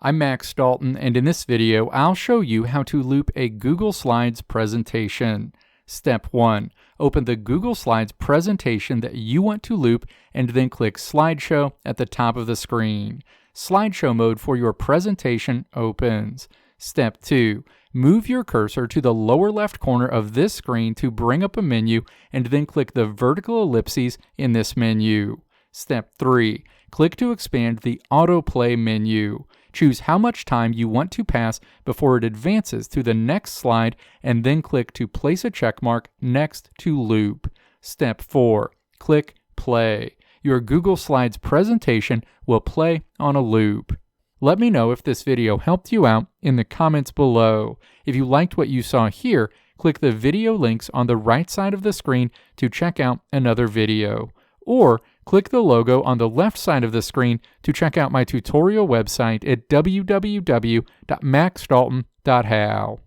I'm Max Dalton, and in this video, I'll show you how to loop a Google Slides presentation. Step 1. Open the Google Slides presentation that you want to loop and then click Slideshow at the top of the screen. Slideshow mode for your presentation opens. Step 2. Move your cursor to the lower left corner of this screen to bring up a menu and then click the vertical ellipses in this menu. Step 3. Click to expand the autoplay menu. Choose how much time you want to pass before it advances to the next slide and then click to place a checkmark next to loop. Step 4. Click play. Your Google Slides presentation will play on a loop. Let me know if this video helped you out in the comments below. If you liked what you saw here, click the video links on the right side of the screen to check out another video. Or click the logo on the left side of the screen to check out my tutorial website at www.maxdalton.how.